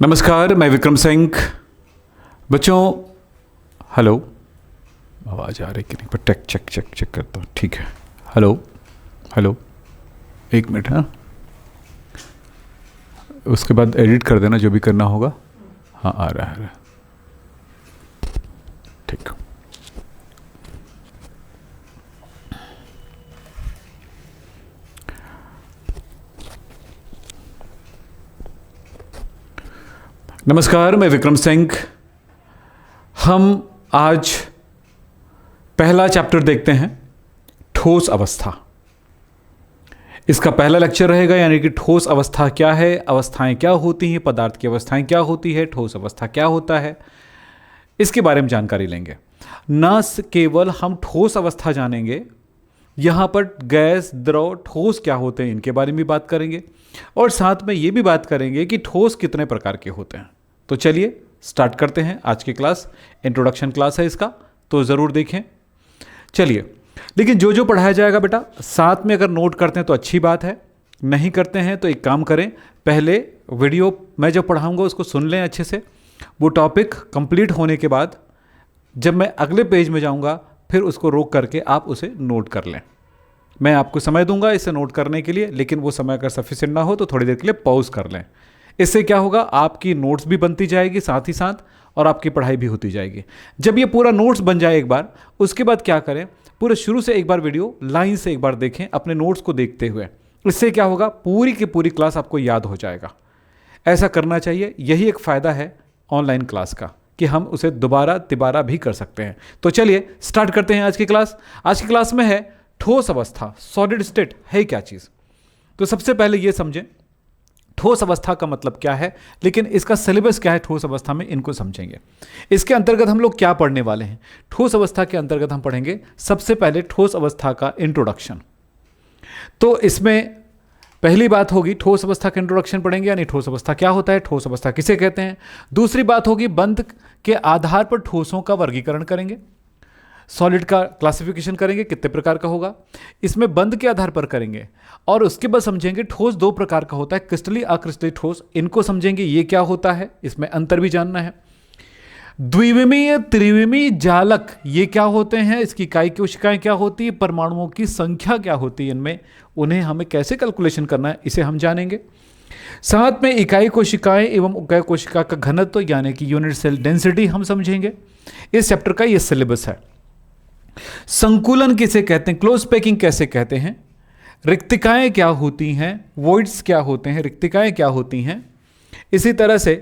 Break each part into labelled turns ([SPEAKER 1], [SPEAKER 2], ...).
[SPEAKER 1] नमस्कार, मैं विक्रम सिंह। बच्चों, हेलो, आवाज़ आ रही कि नहीं? पर टेक चेक करता हूँ। ठीक है, हेलो हेलो, एक मिनट। हाँ, उसके बाद एडिट कर देना जो भी करना होगा। हाँ, आ रहा है। ठीक। नमस्कार, मैं विक्रम सिंह। हम आज पहला चैप्टर देखते हैं, ठोस अवस्था। इसका पहला लेक्चर रहेगा, यानी कि ठोस अवस्था क्या है, अवस्थाएं क्या होती हैं, पदार्थ की अवस्थाएं क्या होती है, ठोस अवस्था क्या होता है, इसके बारे में जानकारी लेंगे। न केवल हम ठोस अवस्था जानेंगे, यहाँ पर गैस, द्रव, ठोस क्या होते हैं इनके बारे में बात करेंगे, और साथ में ये भी बात करेंगे कि ठोस कितने प्रकार के होते हैं। तो चलिए स्टार्ट करते हैं आज की क्लास। इंट्रोडक्शन क्लास है इसका, तो ज़रूर देखें। चलिए, लेकिन जो जो पढ़ाया जाएगा बेटा, साथ में अगर नोट करते हैं तो अच्छी बात है, नहीं करते हैं तो एक काम करें, पहले वीडियो मैं जो पढ़ाऊंगा उसको सुन लें अच्छे से। वो टॉपिक कंप्लीट होने के बाद जब मैं अगले पेज में जाऊंगा, फिर उसको रोक करके आप उसे नोट कर लें। मैं आपको समय दूंगा इसे नोट करने के लिए, लेकिन वो समय अगर सफिशिएंट ना हो तो थोड़ी देर के लिए पॉज कर लें। इससे क्या होगा, आपकी नोट्स भी बनती जाएगी साथ ही साथ, और आपकी पढ़ाई भी होती जाएगी। जब ये पूरा नोट्स बन जाए एक बार, उसके बाद क्या करें, पूरे शुरू से एक बार वीडियो लाइन से एक बार देखें अपने नोट्स को देखते हुए। इससे क्या होगा, पूरी की पूरी क्लास आपको याद हो जाएगा। ऐसा करना चाहिए, यही एक फ़ायदा है ऑनलाइन क्लास का, कि हम उसे दोबारा तिबारा भी कर सकते हैं। तो चलिए स्टार्ट करते हैं आज की क्लास। आज की क्लास में है ठोस अवस्था, सॉलिड स्टेट है क्या चीज़। तो सबसे पहले ये समझें ठोस अवस्था का मतलब क्या है, लेकिन इसका सिलेबस क्या है ठोस अवस्था में, इनको समझेंगे। इसके अंतर्गत हम लोग क्या पढ़ने वाले हैं। ठोस अवस्था के अंतर्गत हम पढ़ेंगे सबसे पहले ठोस अवस्था का इंट्रोडक्शन। तो इसमें पहली बात होगी ठोस अवस्था का इंट्रोडक्शन पढ़ेंगे, यानी ठोस अवस्था क्या होता है, ठोस अवस्था किसे कहते हैं। दूसरी बात होगी बंध के आधार पर ठोसों का वर्गीकरण करेंगे, सॉलिड का क्लासिफिकेशन करेंगे कितने प्रकार का होगा, इसमें बंध के आधार पर करेंगे। और उसके बाद समझेंगे ठोस दो प्रकार का होता है, क्रिस्टलीय अक्रिस्टलीय ठोस, इनको समझेंगे ये क्या होता है, इसमें अंतर भी जानना है। द्विविमीय त्रिविमीय जालक ये क्या होते हैं, इसकी इकाई कोशिकाएं क्या होती है, परमाणुओं की संख्या क्या होती है इनमें, उन्हें हमें कैसे कैलकुलेशन करना है, इसे हम जानेंगे। साथ में इकाई कोशिकाएं एवं उकाई कोशिका का घनत्व यानी कि यूनिट सेल डेंसिटी हम समझेंगे। इस चैप्टर का ये सिलेबस है। संकुलन किसे कहते हैं, क्लोज पैकिंग कैसे कहते हैं, रिक्तिकाएं क्या होती हैं, वॉइड्स क्या होते हैं, रिक्तिकाएं क्या होती हैं, इसी तरह से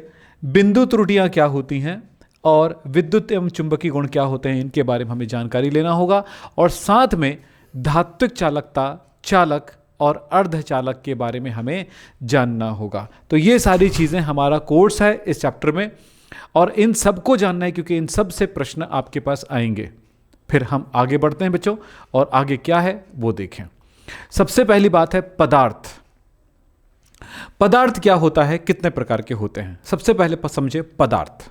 [SPEAKER 1] बिंदु त्रुटियां क्या होती हैं, और विद्युत एवं चुंबकीय गुण क्या होते हैं, इनके बारे में हमें जानकारी लेना होगा। और साथ में धात्विक चालकता, चालक और अर्धचालक के बारे में हमें जानना होगा। तो ये सारी चीज़ें हमारा कोर्स है इस चैप्टर में, और इन सबको जानना है क्योंकि इन सब से प्रश्न आपके पास आएंगे। फिर हम आगे बढ़ते हैं बच्चों, और आगे क्या है वो देखें। सबसे पहली बात है पदार्थ। पदार्थ क्या होता है, कितने प्रकार के होते हैं। सबसे पहले समझे पदार्थ।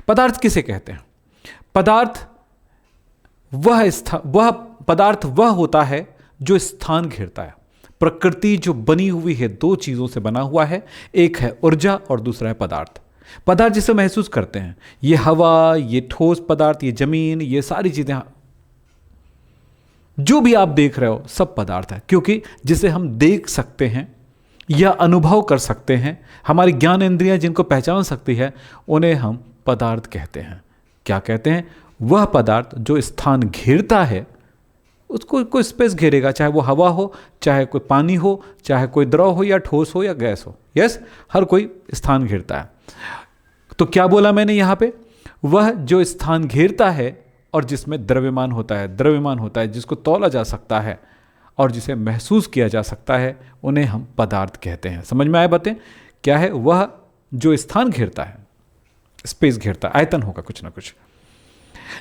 [SPEAKER 1] पदार्थ किसे कहते हैं। पदार्थ वह पदार्थ वह होता है जो स्थान घेरता है। प्रकृति जो बनी हुई है दो चीजों से बना हुआ है, एक है ऊर्जा और दूसरा है पदार्थ। पदार्थ जिसे महसूस करते हैं, ये हवा, ये ठोस पदार्थ, ये जमीन, ये सारी चीजें जो भी आप देख रहे हो सब पदार्थ है, क्योंकि जिसे हम देख सकते हैं या अनुभव कर सकते हैं, हमारी ज्ञान इंद्रियां जिनको पहचान सकती है, उन्हें हम पदार्थ कहते हैं। क्या कहते हैं, वह पदार्थ जो स्थान घेरता है, उसको कोई स्पेस घेरेगा, चाहे वो हवा हो, चाहे कोई पानी हो, चाहे कोई द्रव हो या ठोस हो या गैस हो। यस, हर कोई स्थान घेरता है। तो क्या बोला मैंने यहाँ पे, वह जो स्थान घेरता है और जिसमें द्रव्यमान होता है, जिसको तौला जा सकता है और जिसे महसूस किया जा सकता है, उन्हें हम पदार्थ कहते हैं। समझ में आए बातें, क्या है, वह जो स्थान घेरता है, स्पेस घेरता है, आयतन होगा कुछ ना कुछ,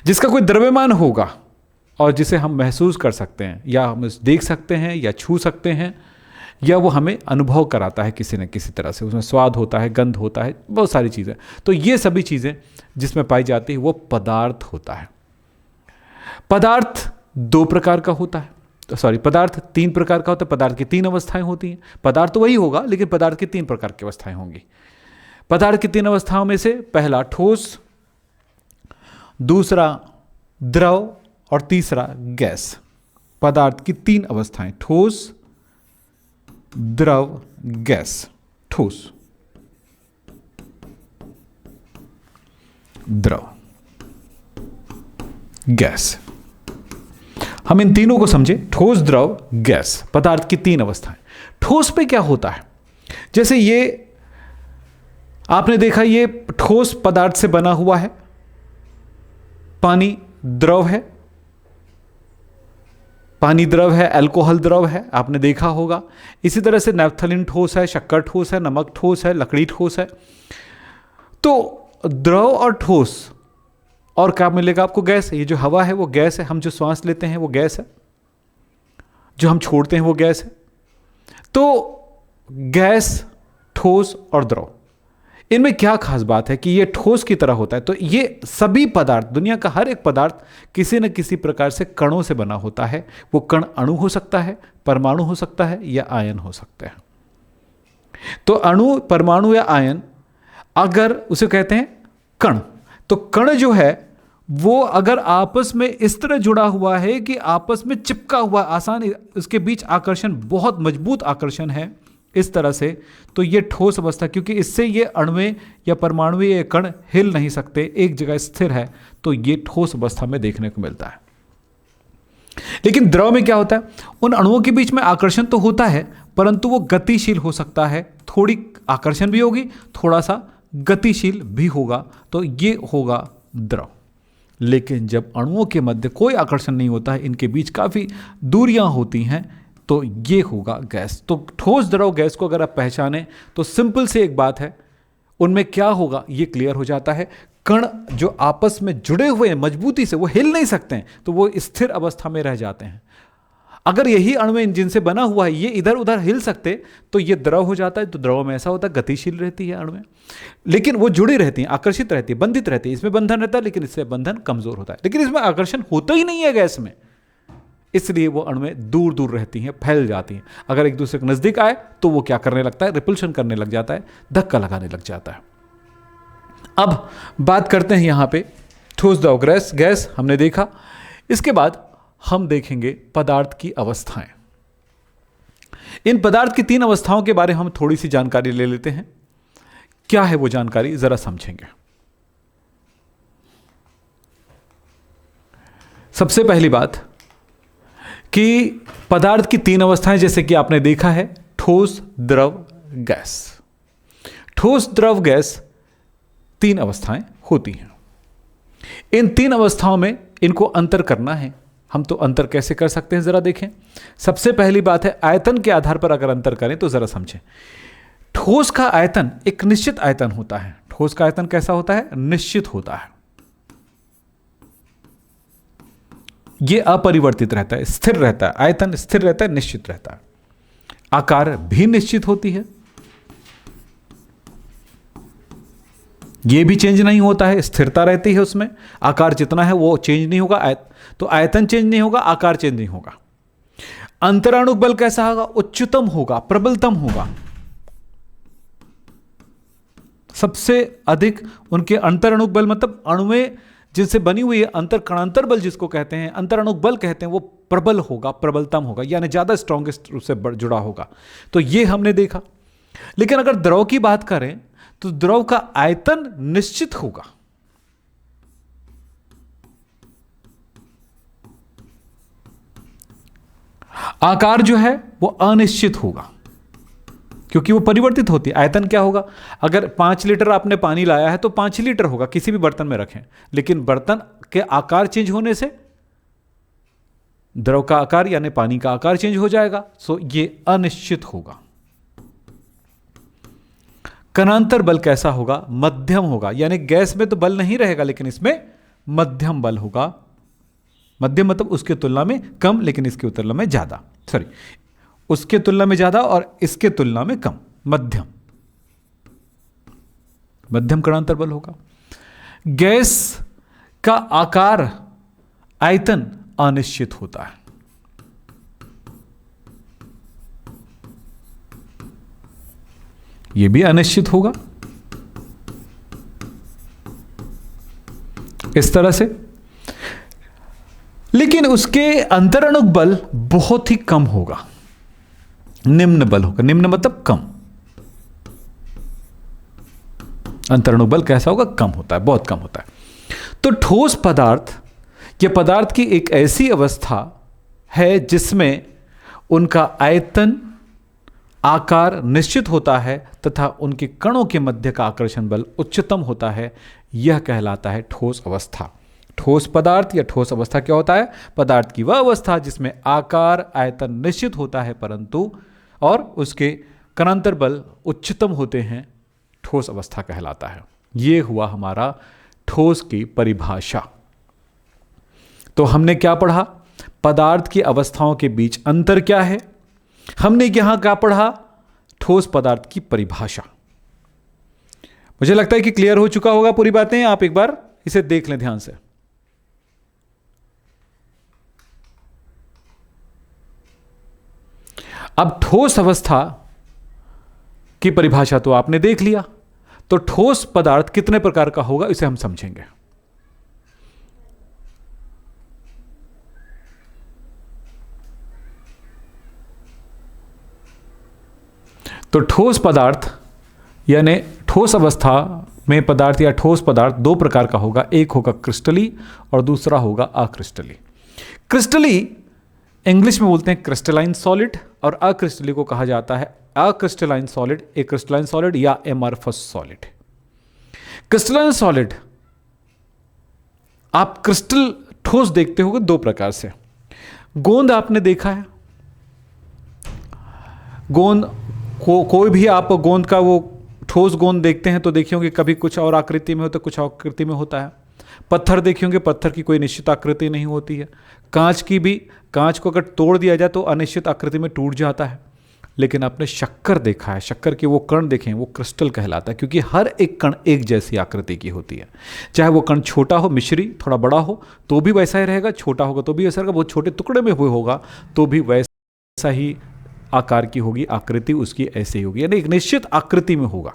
[SPEAKER 1] जिसका कोई द्रव्यमान होगा और जिसे हम महसूस कर सकते हैं, या हम देख सकते हैं या छू सकते हैं, या वो हमें अनुभव कराता है किसी न किसी तरह से, उसमें स्वाद होता है, गंध होता है, बहुत सारी चीज़ें। तो ये सभी चीज़ें जिसमें पाई जाती है वो पदार्थ होता है। पदार्थ दो प्रकार का होता है, पदार्थ तीन प्रकार का होता है। पदार्थ की तीन अवस्थाएं होती हैं। पदार्थ तो वही होगा, लेकिन पदार्थ की तीन प्रकार की अवस्थाएं होंगी। पदार्थ की तीन अवस्थाओं में से पहला ठोस, दूसरा द्रव और तीसरा गैस। पदार्थ की तीन अवस्थाएं, ठोस, द्रव, गैस। ठोस, द्रव, गैस। हम इन तीनों को समझे, ठोस, द्रव, गैस, पदार्थ की तीन अवस्थाएं। ठोस पे क्या होता है? जैसे ये आपने देखा, ये ठोस पदार्थ से बना हुआ है, पानी द्रव है, पानी द्रव है, अल्कोहल द्रव है, आपने देखा होगा। इसी तरह से नैप्थलीन ठोस है, शक्कर ठोस है, नमक ठोस है, लकड़ी ठोस है। तो द्रव और ठोस, और क्या मिलेगा आपको? गैस। ये जो हवा है वो गैस है, हम जो श्वास लेते हैं वो गैस है, जो हम छोड़ते हैं वो गैस है। तो गैस, ठोस और द्रव, इनमें क्या खास बात है कि ये ठोस की तरह होता है? तो ये सभी पदार्थ, दुनिया का हर एक पदार्थ किसी न किसी प्रकार से कणों से बना होता है। वो कण अणु हो सकता है, परमाणु हो सकता है, या आयन हो सकते हैं। तो अणु, परमाणु या आयन, अगर उसे कहते हैं कण। तो कण जो है वो अगर आपस में इस तरह जुड़ा हुआ है कि आपस में चिपका हुआ, आसान, उसके बीच आकर्षण, बहुत मजबूत आकर्षण है इस तरह से, तो ये ठोस अवस्था, क्योंकि इससे ये अणुएं या परमाणु या कण हिल नहीं सकते, एक जगह स्थिर है, तो ये ठोस अवस्था में देखने को मिलता है। लेकिन द्रव में क्या होता है? उन अणुओं के बीच में आकर्षण तो होता है, परंतु वो गतिशील हो सकता है। थोड़ी आकर्षण भी होगी, थोड़ा सा गतिशील भी होगा, तो ये होगा द्रव। लेकिन जब अणुओं के मध्य कोई आकर्षण नहीं होता है, इनके बीच काफ़ी दूरियां होती हैं, तो ये होगा गैस। तो ठोस, द्रव, गैस को अगर आप पहचानें तो सिंपल से एक बात है, उनमें क्या होगा ये क्लियर हो जाता है। कण जो आपस में जुड़े हुए हैं मजबूती से, वो हिल नहीं सकते हैं, तो वो स्थिर अवस्था में रह जाते हैं। अगर यही अणुएं जिनसे बना हुआ है ये इधर उधर हिल सकते, तो ये द्रव हो जाता है। तो द्रव में ऐसा होता है, गतिशील रहती है अणुएं, लेकिन वो जुड़ी रहती हैं, आकर्षित रहती है, बंधित रहती है। इसमें बंधन रहता है, लेकिन इससे बंधन कमजोर होता है। लेकिन इसमें आकर्षण होता ही नहीं है गैस में, इसलिए वो अणुएं दूर दूर रहती हैं, फैल जाती हैं। अगर एक दूसरे के नजदीक आए तो वो क्या करने लगता है? रिपल्शन करने लग जाता है, धक्का लगाने लग जाता है। अब बात करते हैं यहां पे ठोस, द्रव, गैस हमने देखा। इसके बाद हम देखेंगे पदार्थ की अवस्थाएं। इन पदार्थ की तीन अवस्थाओं के बारे में हम थोड़ी सी जानकारी ले लेते हैं। क्या है वो जानकारी, जरा समझेंगे। सबसे पहली बात कि पदार्थ की तीन अवस्थाएं, जैसे कि आपने देखा है, ठोस, द्रव, गैस। ठोस, द्रव, गैस तीन अवस्थाएं होती हैं। इन तीन अवस्थाओं में इनको अंतर करना है। हम तो अंतर कैसे कर सकते हैं, जरा देखें। सबसे पहली बात है, आयतन के आधार पर अगर अंतर करें तो जरा समझें। ठोस का आयतन एक निश्चित आयतन होता है। ठोस का आयतन कैसा होता है? निश्चित होता है। यह अपरिवर्तित रहता है, स्थिर रहता है। आयतन स्थिर रहता है, निश्चित रहता है। आकार भी निश्चित होती है, यह भी चेंज नहीं होता है, स्थिरता रहती है उसमें। आकार जितना है वो चेंज नहीं होगा, तो आयतन चेंज नहीं होगा, आकार चेंज नहीं होगा। अंतराणुक बल कैसा होगा? उच्चतम होगा, प्रबलतम होगा। सबसे अधिक उनके अंतराणुक बल, मतलब अणुएं जिनसे बनी हुई है, अंतर कणांतर बल जिसको कहते हैं, अंतराणुक बल कहते हैं, वो प्रबल होगा, प्रबलतम होगा, यानी ज्यादा स्ट्रॉन्गेस्ट रूप से जुड़ा होगा। तो ये हमने देखा। लेकिन अगर द्रव की बात करें तो द्रव का आयतन निश्चित होगा, आकार जो है वो अनिश्चित होगा, क्योंकि वो परिवर्तित होती है। आयतन क्या होगा? अगर 5 लीटर आपने पानी लाया है तो 5 लीटर होगा, किसी भी बर्तन में रखें, लेकिन बर्तन के आकार चेंज होने से द्रव का आकार यानी पानी का आकार चेंज हो जाएगा। सो ये अनिश्चित होगा। कणांतर बल कैसा होगा? मध्यम होगा, यानी गैस में तो बल नहीं रहेगा, लेकिन इसमें मध्यम बल होगा। मध्यम मतलब उसके तुलना में कम, लेकिन इसकी तुलना में ज्यादा, सॉरी, उसके तुलना में ज्यादा और इसके तुलना में कम, मध्यम, मध्यम कणांतर बल होगा। गैस का आकार, आयतन अनिश्चित होता है। यह भी अनिश्चित होगा। इस तरह से। लेकिन उसके अंतरणुक बल बहुत ही कम होगा, निम्न बल होगा। निम्न मतलब कम। अंतरणुक बल कैसा होगा? कम होता है, बहुत कम होता है। तो ठोस पदार्थ या पदार्थ की एक ऐसी अवस्था है जिसमें उनका आयतन, आकार निश्चित होता है तथा उनके कणों के मध्य का आकर्षण बल उच्चतम होता है। यह कहलाता है ठोस अवस्था। ठोस पदार्थ या ठोस अवस्था क्या होता है? पदार्थ की वह अवस्था जिसमें आकार, आयतन निश्चित होता है परंतु और उसके कणांतर बल उच्चतम होते हैं, ठोस अवस्था कहलाता है। यह हुआ हमारा ठोस की परिभाषा। तो हमने क्या पढ़ा? पदार्थ की अवस्थाओं के बीच अंतर क्या है। हमने यहां क्या पढ़ा? ठोस पदार्थ की परिभाषा। मुझे लगता है कि क्लियर हो चुका होगा पूरी बातें। आप एक बार इसे देख लें ध्यान से। अब ठोस अवस्था की परिभाषा तो आपने देख लिया, तो ठोस पदार्थ कितने प्रकार का होगा इसे हम समझेंगे। तो ठोस पदार्थ यानी ठोस अवस्था में पदार्थ या ठोस पदार्थ दो प्रकार का होगा। एक होगा क्रिस्टली और दूसरा होगा अक्रिस्टली। क्रिस्टली इंग्लिश में बोलते हैं क्रिस्टलाइन सॉलिड और अक्रिस्टली को कहा जाता है अक्रिस्टलाइन सॉलिड, ए क्रिस्टलाइन सॉलिड या एमॉर्फस सॉलिड। क्रिस्टलाइन सॉलिड आप क्रिस्टल ठोस देखते होंगे दो प्रकार से। गोंद आपने देखा है, गोंद कोई भी आप गोंद का वो ठोस गोंद देखते हैं तो देखिए होंगे कभी कुछ और आकृति में होता है, कुछ और आकृति में होता है। पत्थर देखे होंगे, पत्थर की कोई निश्चित आकृति नहीं होती है। कांच की भी, कांच को अगर तोड़ दिया जाए तो अनिश्चित आकृति में टूट जाता है। लेकिन आपने शक्कर देखा है, शक्कर के वो कण देखें, वो क्रिस्टल कहलाता है क्योंकि हर एक कण एक जैसी आकृति की होती है। चाहे वो कण छोटा हो, मिश्री थोड़ा बड़ा हो तो भी वैसा ही रहेगा, छोटा होगा तो भी वैसा रहेगा, बहुत छोटे टुकड़े में हुए होगा तो भी वैसा ही आकार की होगी, आकृति उसकी ऐसे ही होगी, यानी एक निश्चित आकृति में होगा।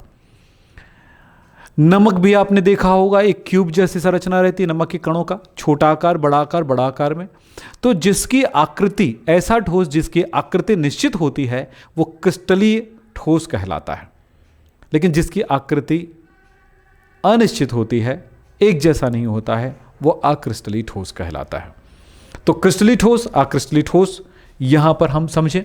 [SPEAKER 1] नमक भी आपने देखा होगा, एक क्यूब जैसी संरचना रहती है नमक के कणों का, छोटा आकार, बड़ा आकार में। तो जिसकी आकृति, ऐसा ठोस जिसकी आकृति निश्चित होती है वो क्रिस्टलीय ठोस कहलाता है। लेकिन जिसकी आकृति अनिश्चित होती है, एक जैसा नहीं होता है, वो अक्रिस्टलीय ठोस कहलाता है। तो क्रिस्टलीय ठोस, अक्रिस्टलीय ठोस यहां पर हम समझें।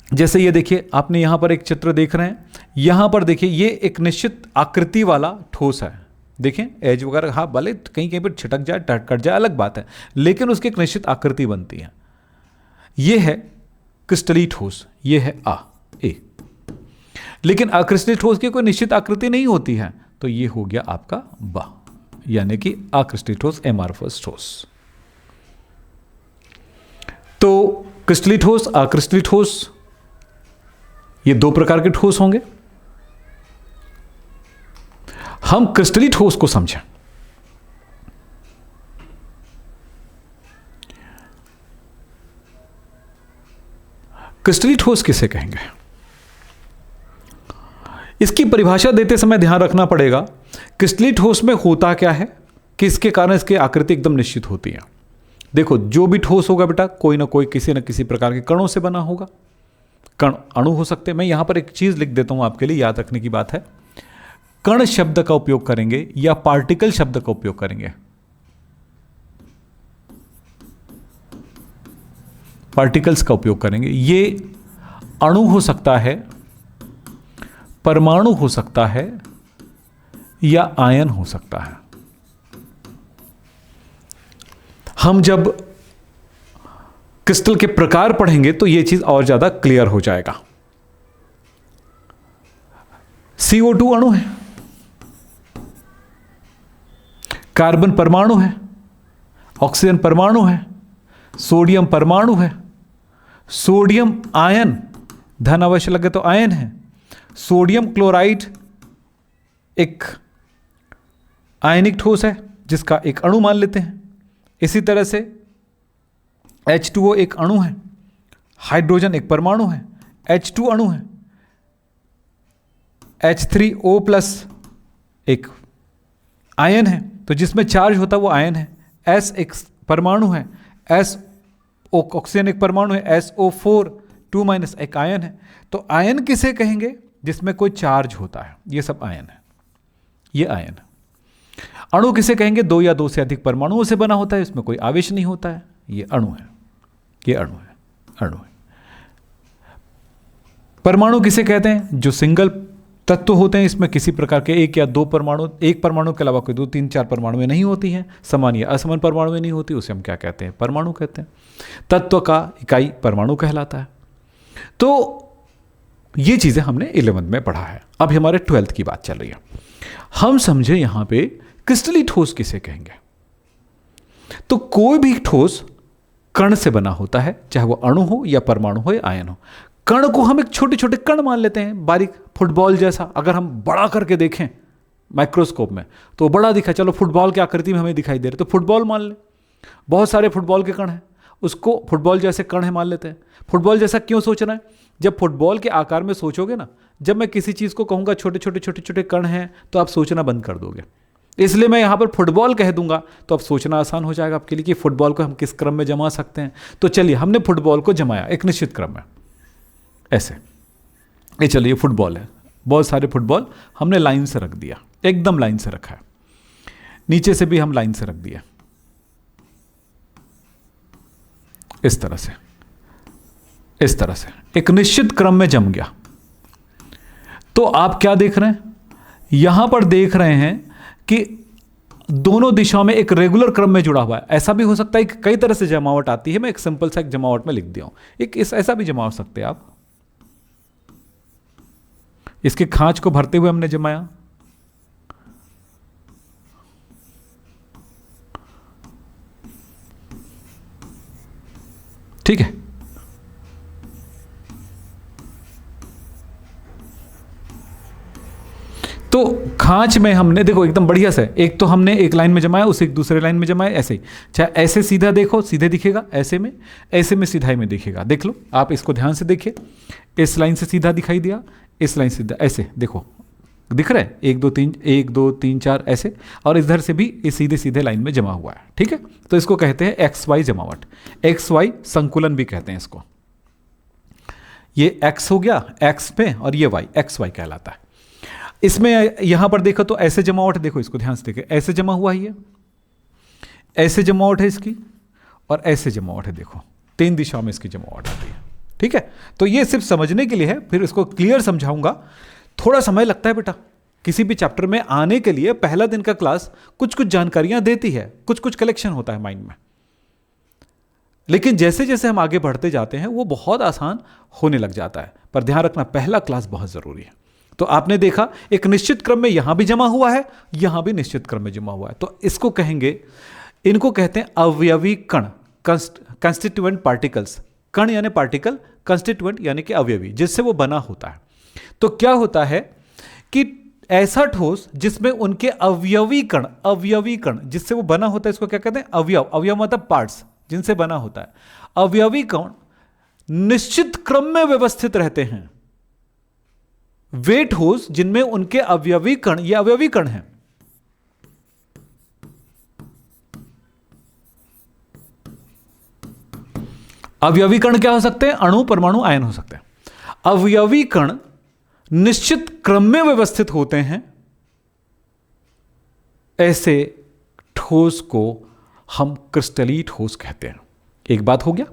[SPEAKER 1] जैसे ये देखिए, आपने यहां पर एक चित्र देख रहे हैं, यहां पर देखिए ये एक निश्चित आकृति वाला ठोस है। देखें एज वगैरह, हाँ भले कहीं कहीं पर छिटक जाए, कट जाए, अलग बात है, लेकिन उसकी एक निश्चित आकृति बनती है। ये है क्रिस्टलीय ठोस, ये है ए। लेकिन अक्रिस्टलीय ठोस की कोई निश्चित आकृति नहीं होती है, तो ये हो गया आपका बा, यानी कि अक्रिस्टलीय ठोस, एमॉर्फस ठोस। तो क्रिस्टलीय ठोस, अक्रिस्टलीय ठोस, ये दो प्रकार के ठोस होंगे। हम क्रिस्टलीय ठोस को समझें। क्रिस्टलीय ठोस किसे कहेंगे? इसकी परिभाषा देते समय ध्यान रखना पड़ेगा क्रिस्टलीय ठोस में होता क्या है, किसके कारण इसकी आकृति एकदम निश्चित होती है। देखो, जो भी ठोस होगा बेटा, कोई ना कोई किसी न किसी प्रकार के कणों से बना होगा। कण अणु हो सकते हैं। मैं यहां पर एक चीज लिख देता हूं आपके लिए, याद रखने की बात है। कण शब्द का उपयोग करेंगे या पार्टिकल शब्द का उपयोग करेंगे? पार्टिकल्स का उपयोग करेंगे। ये अणु हो सकता है, परमाणु हो सकता है या आयन हो सकता है। हम जब क्रिस्टल के प्रकार पढ़ेंगे तो यह चीज और ज्यादा क्लियर हो जाएगा। CO2 अणु है, कार्बन परमाणु है, ऑक्सीजन परमाणु है, सोडियम परमाणु है, सोडियम आयन, धन अवश्य लगे तो आयन है, सोडियम क्लोराइड एक आयनिक ठोस है जिसका एक अणु मान लेते हैं। इसी तरह से H2O एक अणु है, हाइड्रोजन एक परमाणु है, H2 अणु है, H3O+ एक आयन है। तो जिसमें चार्ज होता है वो आयन है। S एक परमाणु है, S ऑक्सीजन एक परमाणु है, SO4 2- एक आयन है। तो आयन किसे कहेंगे? जिसमें कोई चार्ज होता है, ये सब आयन है, ये आयन है। अणु किसे कहेंगे? 2 या 2 से अधिक परमाणुओं से बना होता है, इसमें कोई आवेश नहीं होता है, ये अणु है, ये अणु है, अणु है। परमाणु किसे कहते हैं? जो सिंगल तत्व होते हैं, इसमें किसी प्रकार के 1 या 2 परमाणु, एक परमाणु के अलावा कोई 2, 3, 4 परमाणु नहीं होती हैं, समान या असमान परमाणु नहीं होती, उसे हम क्या कहते हैं? परमाणु कहते हैं। तत्व का इकाई परमाणु कहलाता है। तो ये चीजें हमने 11th में पढ़ा है। अब हमारे 12th की बात चल रही है। हम समझे यहां पे क्रिस्टलीय ठोस किसे कहेंगे? तो कोई भी ठोस कण से बना होता है, चाहे वो अणु हो या परमाणु हो या आयन हो। कण को हम एक छोटे छोटे कण मान लेते हैं, बारीक फुटबॉल जैसा। अगर हम बड़ा करके देखें माइक्रोस्कोप में तो बड़ा दिखा, चलो फुटबॉल की आकृति में हमें दिखाई दे रहे, तो फुटबॉल मान ले। बहुत सारे फुटबॉल के कण हैं, उसको फुटबॉल जैसे कण है मान लेते हैं। फुटबॉल जैसा क्यों सोचना है? जब फुटबॉल के आकार में सोचोगे ना, जब मैं किसी चीज़ को कहूँगा छोटे छोटे छोटे छोटे कण हैं, तो आप सोचना बंद कर दोगे। इसलिए मैं यहाँ पर फुटबॉल कह दूंगा तो अब सोचना आसान हो जाएगा आपके लिए कि फुटबॉल को हम किस क्रम में जमा सकते हैं। तो चलिए, हमने फुटबॉल को जमाया एक निश्चित क्रम में, ऐसे। ये चलिए फुटबॉल है, बहुत सारे फुटबॉल हमने लाइन से रख दिया, एकदम लाइन से रखा है। नीचे से भी हम लाइन से रख दिया, इस तरह से, इस तरह से एक निश्चित क्रम में जम गया। तो आप क्या देख रहे हैं? यहां पर देख रहे हैं कि दोनों दिशाओं में एक रेगुलर क्रम में जुड़ा हुआ है। ऐसा भी हो सकता है कि कई तरह से जमावट आती है, मैं एक सिंपल सा एक जमावट में लिख दिया हूं। एक ऐसा भी जमा हो सकते हैं आप, इसके खांच को भरते हुए हमने जमाया, ठीक है। तो खांच में हमने देखो एकदम बढ़िया से, एक तो हमने एक लाइन में जमाया, उसे एक दूसरे लाइन में जमाया, ऐसे ही। चाहे ऐसे सीधा देखो, सीधे दिखेगा, ऐसे में सीधाई में दिखेगा। देख लो आप, इसको ध्यान से देखिए। इस लाइन से सीधा दिखाई दिया, इस लाइन से सीधा, ऐसे देखो दिख रहा है, 1 2 3 1 2 3 4 ऐसे, और इधर से भी इस सीधे सीधे लाइन में जमा हुआ है, ठीक है। तो इसको कहते हैं XY जमावट, XY संकुलन भी कहते हैं इसको। ये X हो गया X पे, और ये Y, XY कहलाता है। इसमें यहां पर देखो तो ऐसे जमावट, देखो इसको ध्यान से देखिए, ऐसे जमा हुआ है, ये ऐसे जमावट है इसकी, और ऐसे जमावट है, देखो 3 दिशाओं में इसकी जमावट आती है, ठीक है। तो ये सिर्फ समझने के लिए है, फिर इसको क्लियर समझाऊंगा। थोड़ा समय लगता है बेटा, किसी भी चैप्टर में आने के लिए पहला दिन का क्लास कुछ कुछ जानकारियां देती है, कुछ कुछ कलेक्शन होता है माइंड में, लेकिन जैसे जैसे हम आगे बढ़ते जाते हैं वो बहुत आसान होने लग जाता है। पर ध्यान रखना, पहला क्लास बहुत जरूरी है। तो आपने देखा एक निश्चित क्रम में यहां भी जमा हुआ है, यहां भी निश्चित क्रम में जमा हुआ है। तो इसको कहेंगे, इनको कहते हैं अवयवी कण, कंस्टिट्यूएंट पार्टिकल्स। कण यानी पार्टिकल, कंस्टिट्यूएंट यानी कि अवयवी, जिससे वो बना होता है। तो क्या होता है कि ऐसा ठोस जिसमें उनके अवयवी कण जिससे वो बना होता है, इसको क्या कहते हैं? अवयव। अवयव मतलब पार्ट्स, जिनसे बना होता है। अवयवी कण निश्चित क्रम में व्यवस्थित रहते हैं। वे ठोस जिनमें उनके अवयवी कण, ये अवयवी कण हैं, अवयवी कण क्या हो सकते हैं? अणु, परमाणु, आयन हो सकते हैं। अवयवी कण निश्चित क्रम में व्यवस्थित होते हैं, ऐसे ठोस को हम क्रिस्टलीय ठोस कहते हैं। एक बात हो गया।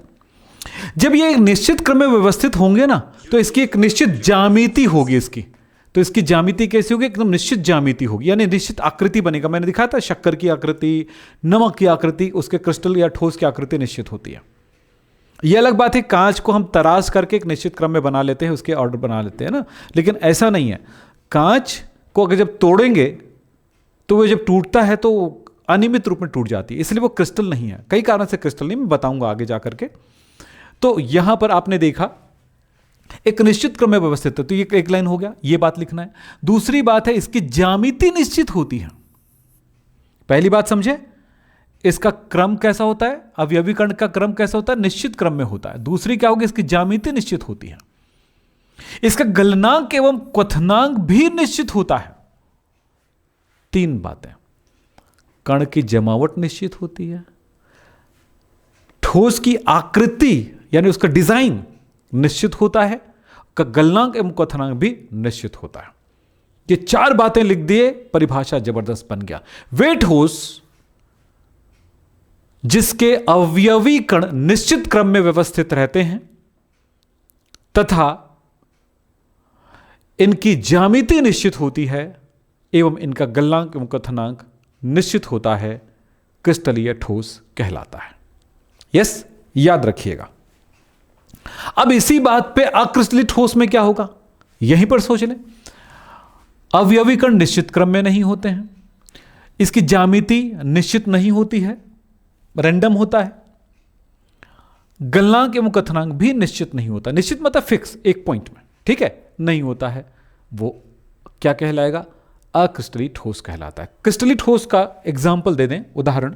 [SPEAKER 1] जब ये एक निश्चित क्रम में व्यवस्थित होंगे ना, तो इसकी एक निश्चित ज्यामिति होगी इसकी। तो इसकी ज्यामिति कैसी होगी? एकदम निश्चित ज्यामिति होगी, यानी निश्चित आकृति बनेगा। मैंने दिखाया था शक्कर की आकृति, नमक की आकृति, उसके क्रिस्टल या ठोस की आकृति निश्चित होती है। यह अलग बात है, कांच को हम तराश करके एक निश्चित क्रम में बना लेते हैं, उसके ऑर्डर बना लेते हैं ना, लेकिन ऐसा नहीं है। कांच को अगर जब तोड़ेंगे तो वो जब टूटता है तो अनियमित रूप में टूट जाती है, इसलिए वो क्रिस्टल नहीं है। कई कारण से क्रिस्टल नहीं, मैं बताऊंगा आगे जाकर के। तो यहां पर आपने देखा एक निश्चित क्रम में व्यवस्थित है, तो ये एक लाइन हो गया, ये बात लिखना है। दूसरी बात है, इसकी ज्यामिति निश्चित होती है। पहली बात समझे, इसका क्रम कैसा होता है? अवयवी कण का क्रम कैसा होता है? निश्चित क्रम में होता है। दूसरी क्या होगी? इसकी ज्यामिति निश्चित होती है। इसका गलनांक एवं क्वथनांक भी निश्चित होता है। 3 बातें। कण की जमावट निश्चित होती है, ठोस की आकृति यानी उसका डिजाइन निश्चित होता है, का गलनांक एवं क्वथनांक भी निश्चित होता है। ये 4 बातें लिख दिए, परिभाषा जबरदस्त बन गया। वे ठोस जिसके अवयवी कण निश्चित क्रम में व्यवस्थित रहते हैं तथा इनकी ज्यामिति निश्चित होती है एवं इनका गलनांक एवं क्वथनांक निश्चित होता है, क्रिस्टलीय ठोस कहलाता है। यस, याद रखिएगा। अब इसी बात पे अक्रिस्टलीय ठोस में क्या होगा, यहीं पर सोच लें। अवयवी कण निश्चित क्रम में नहीं होते हैं, इसकी ज्यामिति निश्चित नहीं होती है, रैंडम होता है, गलनांक एवं क्वथनांक भी निश्चित नहीं होता। निश्चित मतलब फिक्स, एक पॉइंट में, ठीक है, नहीं होता है। वो क्या कहलाएगा, अक्रिस्टलीय ठोस कहलाता है। क्रिस्टलीय ठोस का एग्जाम्पल दे दें, उदाहरण।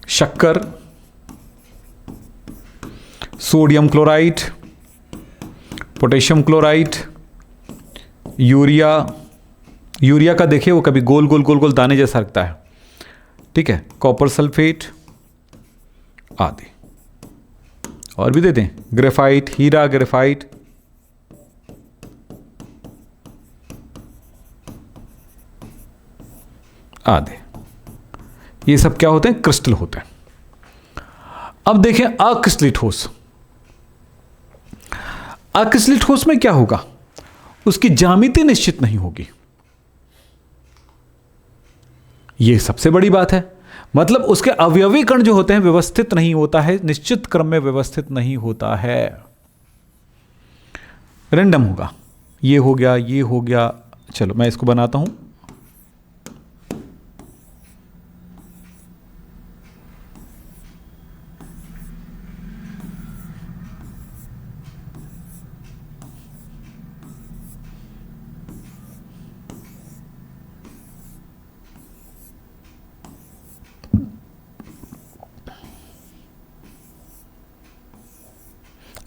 [SPEAKER 1] शक्कर, sodium chloride, potassium chloride, urea. Urea का देखिए वो कभी गोल गोल गोल गोल दाने जैसा लगता है, ठीक है, कॉपर सल्फेट आदि। और भी दे दें, ग्रेफाइट, हीरा ग्रेफाइट, आदि। ये सब क्या होते हैं, क्रिस्टल होते हैं। अब देखें अक्रिस्टलीय ठोस। अक्रिस्टलीय ठोस में क्या होगा, उसकी ज्यामिति निश्चित नहीं होगी। यह सबसे बड़ी बात है, मतलब उसके अवयवी कण जो होते हैं व्यवस्थित नहीं होता है, निश्चित क्रम में व्यवस्थित नहीं होता है, रैंडम होगा। ये हो गया, ये हो गया। चलो मैं इसको बनाता हूं।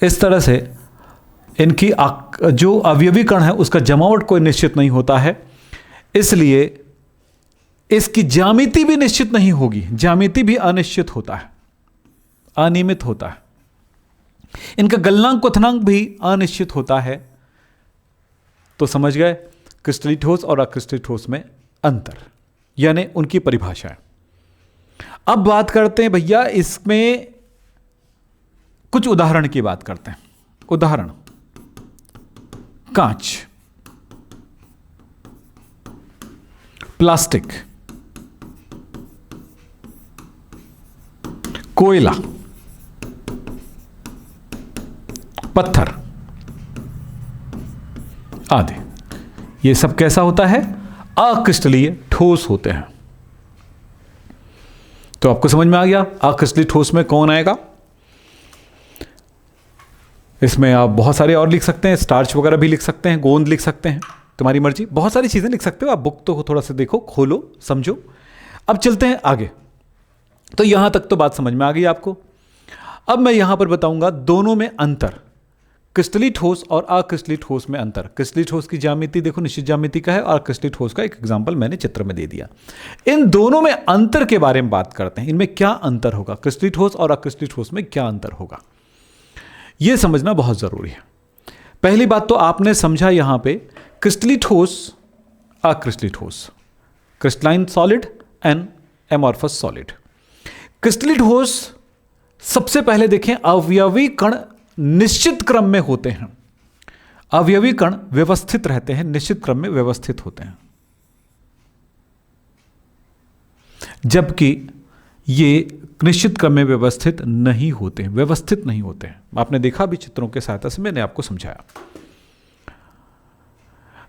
[SPEAKER 1] इस तरह से इनकी जो अवयवी कण है उसका जमावट कोई निश्चित नहीं होता है, इसलिए इसकी ज्यामिति भी निश्चित नहीं होगी। ज्यामिति भी अनिश्चित होता है, अनियमित होता है। इनका गलनांक क्वथनांक भी अनिश्चित होता है। तो समझ गए क्रिस्टलीय ठोस और अक्रिस्टलीय ठोस में अंतर, यानी उनकी परिभाषा है। अब बात करते हैं भैया, इसमें कुछ उदाहरण की बात करते हैं। उदाहरण, कांच, प्लास्टिक, कोयला, पत्थर आदि। ये सब कैसा होता है, अक्रिस्टलीय ठोस होते हैं। तो आपको समझ में आ गया अक्रिस्टलीय ठोस में कौन आएगा। इसमें आप बहुत सारे और लिख सकते हैं, स्टार्च वगैरह भी लिख सकते हैं, गोंद लिख सकते हैं, तुम्हारी मर्जी, बहुत सारी चीज़ें लिख सकते हो आप। बुक तो थोड़ा सा देखो, खोलो, समझो। अब चलते हैं आगे। तो यहां तक तो बात समझ में आ गई आपको। अब मैं यहां पर बताऊंगा दोनों में अंतर, क्रिस्टलीय ठोस और अक्रिस्टलीय ठोस में अंतर। क्रिस्टलीय ठोस की ज्यामिति देखो निश्चित ज्यामिति का है, और क्रिस्टलीय ठोस का एक एग्जाम्पल मैंने चित्र में दे दिया। इन दोनों में अंतर के बारे में बात करते हैं। इनमें क्या अंतर होगा, क्रिस्टलीय ठोस और अक्रिस्टलीय ठोस में क्या अंतर होगा, यह समझना बहुत जरूरी है। पहली बात तो आपने समझा यहां पे क्रिस्टलीय ठोस, अक्रिस्टलीय ठोस, crystalline solid and amorphous solid. क्रिस्टलीय ठोस सबसे पहले देखें, अवयवी कण निश्चित क्रम में होते हैं। अवयवी कण व्यवस्थित रहते हैं, निश्चित क्रम में व्यवस्थित होते हैं, जबकि ये निश्चित क्रम में व्यवस्थित नहीं होते हैं, व्यवस्थित नहीं होते हैं। आपने देखा भी चित्रों के सहायता से, मैंने आपको समझाया।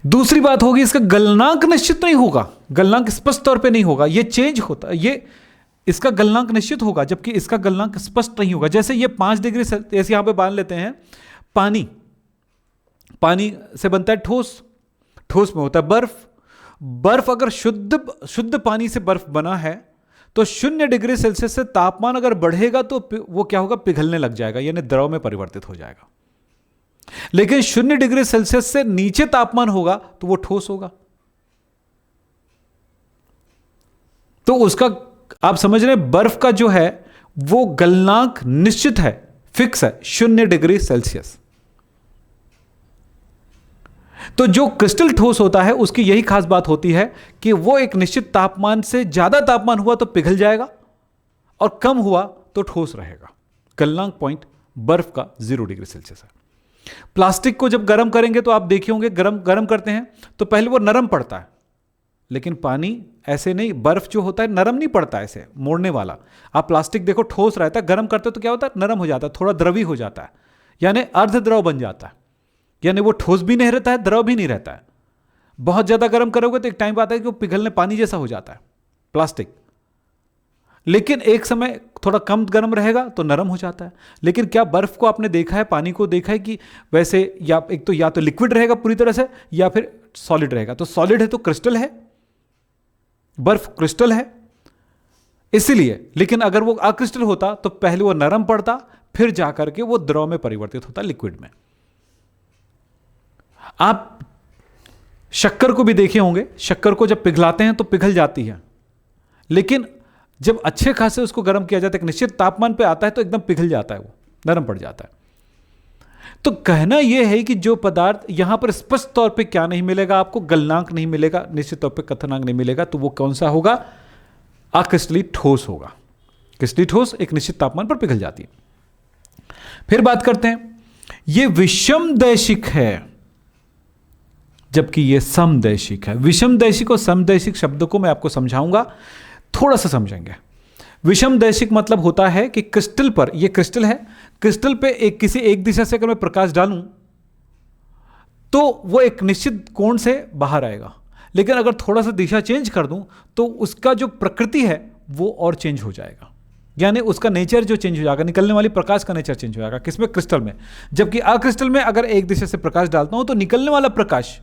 [SPEAKER 1] दूसरी बात होगी, इसका गलनांक निश्चित नहीं होगा, गलनांक स्पष्ट तौर पे नहीं होगा, ये चेंज होता है। ये इसका गलनांक निश्चित होगा जबकि इसका गलनांक स्पष्ट नहीं होगा। जैसे ये 5 डिग्री सेल्सियस यहां पे बांध लेते हैं, पानी, पानी से बनता है ठोस, ठोस में होता है बर्फ। बर्फ अगर शुद्ध पानी से बर्फ बना है तो 0 डिग्री सेल्सियस से तापमान अगर बढ़ेगा तो वो क्या होगा, पिघलने लग जाएगा, यानी द्रव में परिवर्तित हो जाएगा। लेकिन 0 डिग्री सेल्सियस से नीचे तापमान होगा तो वो ठोस होगा। तो उसका आप समझ रहे हैं, बर्फ का जो है वो गलनांक निश्चित है, फिक्स है, 0 डिग्री सेल्सियस। तो जो क्रिस्टल ठोस होता है उसकी यही खास बात होती है कि वो एक निश्चित तापमान से ज्यादा तापमान हुआ तो पिघल जाएगा और कम हुआ तो ठोस रहेगा। गलनांक पॉइंट बर्फ का 0 डिग्री सेल्सियस है। प्लास्टिक को जब गर्म करेंगे तो आप देखे होंगे, गर्म करते हैं तो पहले वो नरम पड़ता है, लेकिन पानी ऐसे नहीं, बर्फ जो होता है नरम नहीं पड़ता ऐसे मोड़ने वाला। आप प्लास्टिक देखो ठोस रहता है, गर्म करते हो तो क्या होता है, नरम हो जाता है, थोड़ा द्रवी हो जाता है, यानी अर्ध द्रव बन जाता है, यानी वो ठोस भी नहीं रहता है, द्रव भी नहीं रहता है। बहुत ज्यादा गर्म करोगे तो एक टाइम आता है कि वो पिघलने पानी जैसा हो जाता है प्लास्टिक, लेकिन एक समय थोड़ा कम गर्म रहेगा तो नरम हो जाता है। लेकिन क्या बर्फ को आपने देखा है, पानी को देखा है कि वैसे या तो लिक्विड रहेगा पूरी तरह से या फिर सॉलिड रहेगा। तो सॉलिड है तो क्रिस्टल है, बर्फ क्रिस्टल है इसीलिए। लेकिन अगर वो अक्रिस्टल होता तो पहले वो नरम पड़ता, फिर जाकर के वो द्रव में परिवर्तित होता, लिक्विड में। आप शक्कर को भी देखे होंगे, शक्कर को जब पिघलाते हैं तो पिघल जाती है, लेकिन जब अच्छे खासे उसको गर्म किया जाता है, एक निश्चित तापमान पे आता है तो एकदम पिघल जाता है, वो नरम पड़ जाता है। तो कहना यह है कि जो पदार्थ यहां पर स्पष्ट तौर पे क्या नहीं मिलेगा, आपको गलनांक नहीं मिलेगा, निश्चित तौर पे कथनांक नहीं मिलेगा, तो वो कौन सा होगा, अक्रिस्टलीय ठोस होगा। क्रिस्टलीय ठोस एक निश्चित तापमान पर पिघल जाती है। फिर बात करते हैं, ये विषमदैशिक है जबकि ये समदैशिक है। विषमदैशिक और समदैशिक शब्दों को मैं आपको समझाऊंगा, थोड़ा सा समझेंगे। विषमदैशिक मतलब होता है कि क्रिस्टल पर, ये क्रिस्टल है, क्रिस्टल पे किसी एक दिशा से अगर मैं प्रकाश डालूं तो वो एक निश्चित कोण से बाहर आएगा, लेकिन अगर थोड़ा सा दिशा चेंज कर दूं तो उसका जो प्रकृति है वो और चेंज हो जाएगा, यानी उसका नेचर जो चेंज हो जाएगा, निकलने वाली प्रकाश का नेचर चेंज हो जाएगा। किसमें, क्रिस्टल में। जबकि अक्रिस्टल में अगर एक दिशा से प्रकाश डालता हूं तो निकलने वाला प्रकाश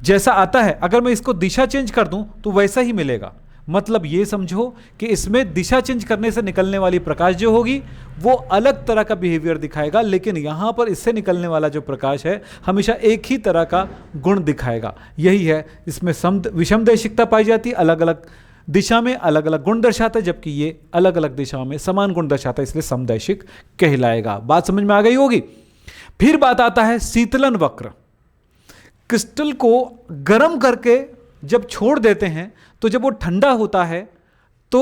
[SPEAKER 1] जैसा आता है, अगर मैं इसको दिशा चेंज कर दूं तो वैसा ही मिलेगा। मतलब ये समझो कि इसमें दिशा चेंज करने से निकलने वाली प्रकाश जो होगी वो अलग तरह का बिहेवियर दिखाएगा, लेकिन यहां पर इससे निकलने वाला जो प्रकाश है हमेशा एक ही तरह का गुण दिखाएगा। यही है इसमें विषमदैशिकता पाई जाती है, अलग अलग दिशा में अलग अलग गुण दर्शाता है, जबकि ये अलग अलग दिशाओं में समान गुण दर्शाता है, इसलिए समदैशिक कहलाएगा। बात समझ में आ गई होगी। फिर बात आता है शीतलन वक्र। क्रिस्टल को गर्म करके जब छोड़ देते हैं तो जब वो ठंडा होता है तो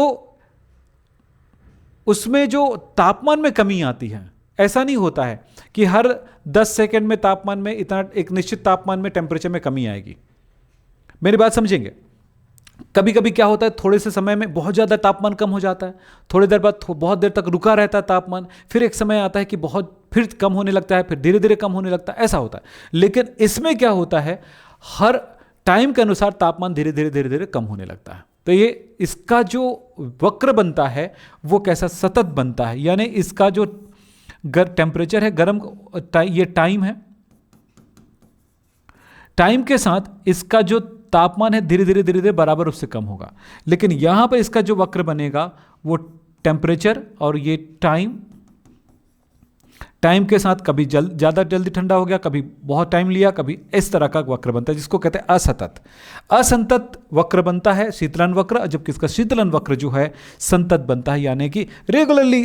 [SPEAKER 1] उसमें जो तापमान में कमी आती है। ऐसा नहीं होता है कि हर 10 सेकंड में तापमान में इतना, एक निश्चित तापमान में टेम्परेचर में कमी आएगी। मेरी बात समझेंगे। कभी कभी क्या होता है, थोड़े से समय में बहुत ज़्यादा तापमान कम हो जाता है, थोड़ी देर बाद बहुत देर तक रुका रहता है तापमान, फिर एक समय आता है कि बहुत फिर कम होने लगता है, फिर धीरे धीरे कम होने लगता है, ऐसा होता है। लेकिन इसमें क्या होता है, हर टाइम के अनुसार तापमान धीरे धीरे कम होने लगता है। तो ये इसका जो वक्र बनता है वो कैसा, सतत बनता है, यानी इसका जो टेम्परेचर है गर्म, ये टाइम है, टाइम के साथ इसका जो तापमान है धीरे धीरे बराबर उससे कम होगा। लेकिन यहां पर इसका जो वक्र बनेगा वो टेम्परेचर और ये टाइम के साथ कभी ज़्यादा जल्दी ठंडा हो गया, कभी बहुत टाइम लिया, कभी इस तरह का वक्र बनता है, जिसको कहते हैं असंतत। असंतत वक्र बनता है शीतलन वक्र, जबकि इसका शीतलन वक्र जो है संतत बनता है, यानी कि रेगुलरली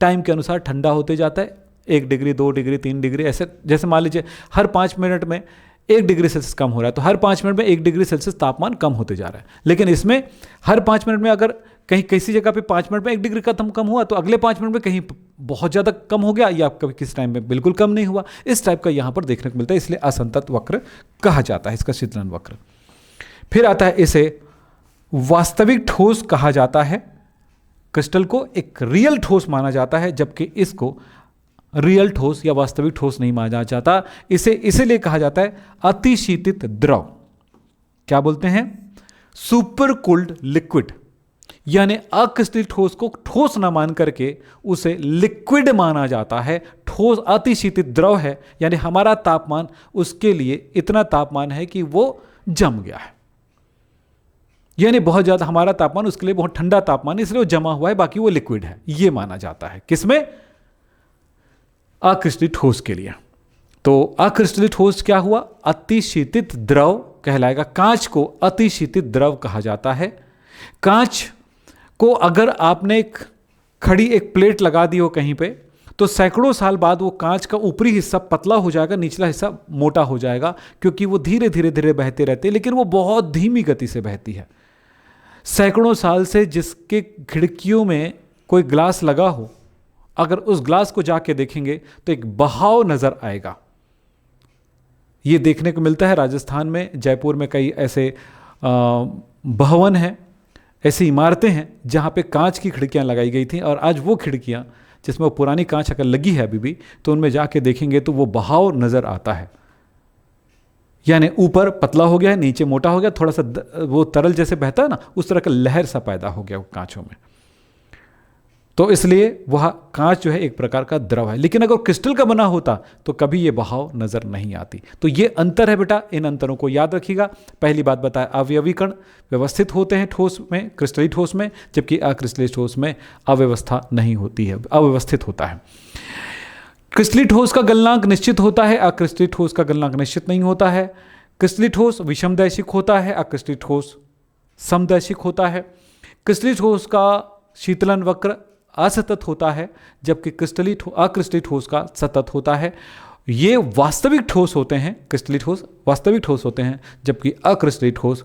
[SPEAKER 1] टाइम के अनुसार ठंडा होते जाता है, 1 डिग्री 2 डिग्री 3 डिग्री ऐसे। जैसे मान लीजिए हर 5 मिनट में 1 डिग्री सेल्सियस कम हो रहा है, तो हर 5 मिनट में 1 डिग्री सेल्सियस तापमान कम होते जा रहा है। लेकिन इसमें हर 5 मिनट में अगर कहीं किसी जगह पे 5 मिनट में 1 डिग्री का कम हुआ तो अगले 5 मिनट में कहीं बहुत ज़्यादा कम हो गया, या कभी किस टाइम में बिल्कुल कम नहीं हुआ। इस टाइप का यहाँ पर देखने को मिलता है, इसलिए असंतत वक्र कहा जाता है इसका शीतलन वक्र। फिर आता है, इसे वास्तविक ठोस कहा जाता है। क्रिस्टल को एक रियल ठोस माना जाता है, जबकि इसको रियल ठोस या वास्तविक ठोस नहीं माना जाता। इसे इसीलिए कहा जाता है अतिशीतित द्रव। क्या बोलते हैं, सुपर कूल्ड लिक्विड, यानी अक्रिस्टलीय ठोस को ठोस न मान करके उसे लिक्विड माना जाता है। ठोस अतिशीतित द्रव है, यानी हमारा तापमान उसके लिए इतना तापमान है कि वो जम गया है, यानी बहुत ज्यादा हमारा तापमान उसके लिए बहुत ठंडा तापमान, इसलिए वो जमा हुआ है, बाकी वो लिक्विड है, ये माना जाता है। किसमें, अक्रिस्टलीय ठोस के लिए। तो अक्रिस्टलीय ठोस क्या हुआ? अतिशीतित द्रव कहलाएगा। कांच को अतिशीतित द्रव कहा जाता है। कांच को अगर आपने एक प्लेट लगा दी हो कहीं पे, तो सैकड़ों साल बाद वो कांच का ऊपरी हिस्सा पतला हो जाएगा, निचला हिस्सा मोटा हो जाएगा, क्योंकि वो धीरे धीरे धीरे बहते रहते हैं, लेकिन वो बहुत धीमी गति से बहती है। सैकड़ों साल से जिसके खिड़कियों में कोई ग्लास लगा हो, अगर उस ग्लास को जाके देखेंगे तो एक बहाव नजर आएगा। ये देखने को मिलता है राजस्थान में, जयपुर में कई ऐसे भवन हैं, ऐसी इमारतें हैं जहाँ पे कांच की खिड़कियाँ लगाई गई थी, और आज वो खिड़कियाँ जिसमें वो पुरानी कांच अगर लगी है अभी भी, तो उनमें जाके देखेंगे तो वो बहाव नज़र आता है। यानी ऊपर पतला हो गया है, नीचे मोटा हो गया, थोड़ा सा वो तरल जैसे बहता है ना, उस तरह का लहर सा पैदा हो गया वो कांचों में। तो इसलिए वह कांच जो है एक प्रकार का द्रव है। लेकिन अगर क्रिस्टल का बना होता तो कभी ये बहाव नजर नहीं आती। तो ये अंतर है बेटा, इन अंतरों को याद रखिएगा। पहली बात बताया, अवयवी कण व्यवस्थित होते हैं ठोस में, क्रिस्टलीय ठोस में, जबकि अक्रिस्टलीय ठोस में अव्यवस्था नहीं होती है, अव्यवस्थित होता है। क्रिस्टलीय ठोस का गलनांक निश्चित होता है, अक्रिस्टलीय ठोस का गलनांक निश्चित नहीं होता है। क्रिस्टलीय ठोस विषमदैशिक होता है, अक्रिस्टलीय ठोस समदैशिक होता है। क्रिस्टलीय ठोस का शीतलन वक्र असतत होता है, जबकि अक्रिस्टलीय ठोस का सतत होता है। ये वास्तविक ठोस होते हैं, क्रिस्टलीय ठोस वास्तविक ठोस होते हैं, जबकि अक्रिस्टलीय ठोस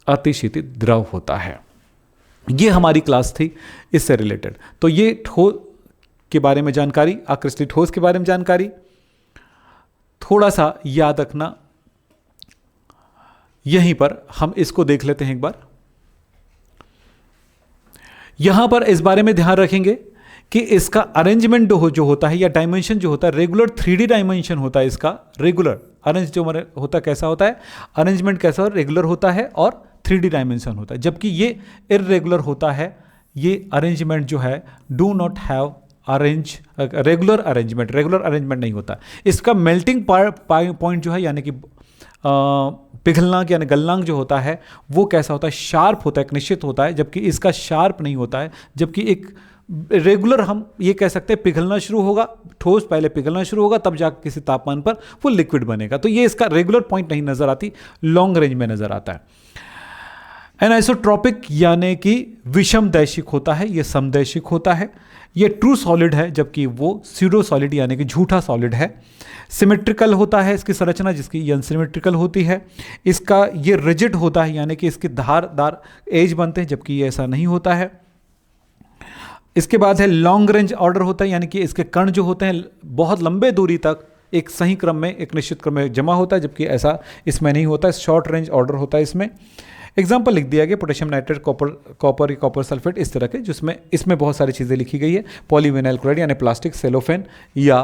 [SPEAKER 1] अतिशीतित द्रव होता है। ये हमारी क्लास थी इससे रिलेटेड। तो ये ठोस के बारे में जानकारी, अक्रिस्टलीय ठोस के बारे में जानकारी थोड़ा सा याद रखना। यहीं पर हम इसको देख लेते हैं एक बार। यहां पर इस बारे में ध्यान रखेंगे कि इसका अरेंजमेंट जो होता है या डायमेंशन जो होता है, रेगुलर 3D डायमेंशन होता है इसका। रेगुलर अरेंज जो होता है कैसा होता है, अरेंजमेंट कैसा रेगुलर होता है और 3D डायमेंशन होता है, जबकि ये इररेगुलर होता है। ये अरेंजमेंट जो है do not have regular arrangement नहीं होता। इसका मेल्टिंग पॉइंट जो है, यानी कि पिघलनांक यानी गलनांक जो होता है वो कैसा होता है, शार्प होता है, एक निश्चित होता है, जबकि इसका शार्प नहीं होता है। जबकि एक रेगुलर हम ये कह सकते हैं पिघलना शुरू होगा, ठोस पहले पिघलना शुरू होगा, तब जाकर किसी तापमान पर वो लिक्विड बनेगा। तो ये इसका रेगुलर पॉइंट नहीं नजर आती, लॉन्ग रेंज में नजर आता है। एनाइसोट्रॉपिक यानी कि विषमदैशिक होता है, ये समदैशिक होता है। ये ट्रू सॉलिड है, जबकि वो स्यूडो सॉलिड यानी कि झूठा सॉलिड है। सिमेट्रिकल होता है इसकी संरचना, जिसकी ये अनसिमेट्रिकल होती है। इसका ये रिजिड होता है, यानी कि इसके धारदार एज बनते हैं, जबकि ये ऐसा नहीं होता है। इसके बाद है लॉन्ग रेंज ऑर्डर होता है, यानी कि इसके कण जो होते हैं बहुत लंबे दूरी तक एक सही क्रम में, एक निश्चित क्रम में जमा होता है, जबकि ऐसा इसमें नहीं होता है। शॉर्ट रेंज ऑर्डर होता है इसमें। एग्जाम्पल लिख दिया गया, पोटेशियम नाइट्रेट, कॉपर सल्फेट, इस तरह के, जिसमें इसमें बहुत सारी चीज़ें लिखी गई है। पॉलीविनाइल क्लोराइड यानी प्लास्टिक, सेलोफेन या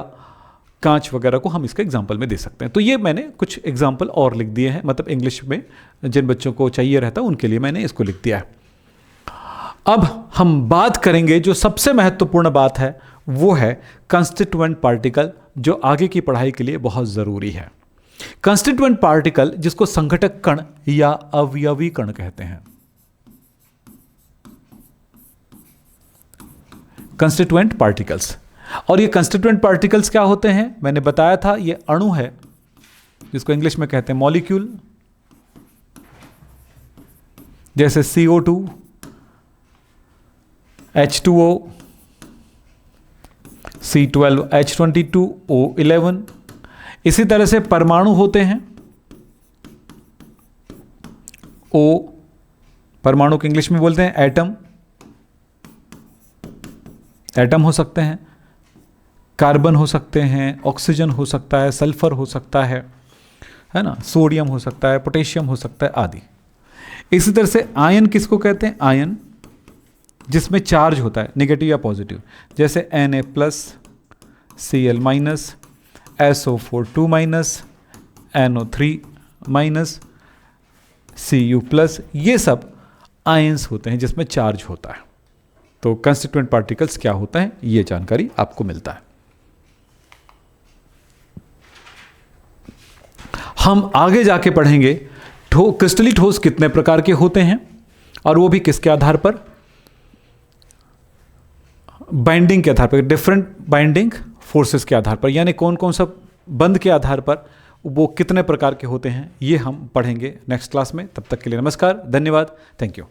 [SPEAKER 1] कांच वगैरह को हम इसका एग्जाम्पल में दे सकते हैं। तो ये मैंने कुछ एग्जाम्पल और लिख दिए हैं, मतलब इंग्लिश में जिन बच्चों को चाहिए रहता है उनके लिए मैंने इसको लिख दिया है। अब हम बात करेंगे, जो सबसे महत्वपूर्ण बात है वो है कंस्टिट्यूएंट पार्टिकल, जो आगे की पढ़ाई के लिए बहुत ज़रूरी है। कंस्टिट्यूएंट पार्टिकल, जिसको संघटक कण या अवयवी कण कहते हैं। Constituent particles. और ये कंस्टिट्यूएंट पार्टिकल्स क्या होते हैं, मैंने बताया था, ये अणु है, जिसको इंग्लिश में कहते हैं मॉलिक्यूल। जैसे CO2, H2O, C12, H22, O11। इसी तरह से परमाणु होते हैं। O परमाणु को इंग्लिश में बोलते हैं एटम। एटम हो सकते हैं, कार्बन हो सकते हैं, ऑक्सीजन हो सकता है, सल्फर हो सकता है ना, सोडियम हो सकता है, पोटेशियम हो सकता है आदि। इसी तरह से आयन किसको कहते हैं, आयन जिसमें चार्ज होता है, नेगेटिव या पॉजिटिव, जैसे Na+, Cl-, SO4 NO3-, Cu+, ये सब आयंस होते हैं जिसमें चार्ज होता है। तो कंस्टिट्यूएंट पार्टिकल्स क्या होता है, ये जानकारी आपको मिलता है। हम आगे जाके पढ़ेंगे क्रिस्टलीय ठोस कितने प्रकार के होते हैं, और वो भी किसके आधार पर, बाइंडिंग के आधार पर। डिफरेंट बाइंडिंग फोर्सेस के आधार पर, यानी कौन कौन सा बंद के आधार पर वो कितने प्रकार के होते हैं, ये हम पढ़ेंगे नेक्स्ट क्लास में। तब तक के लिए नमस्कार, धन्यवाद, थैंक यू।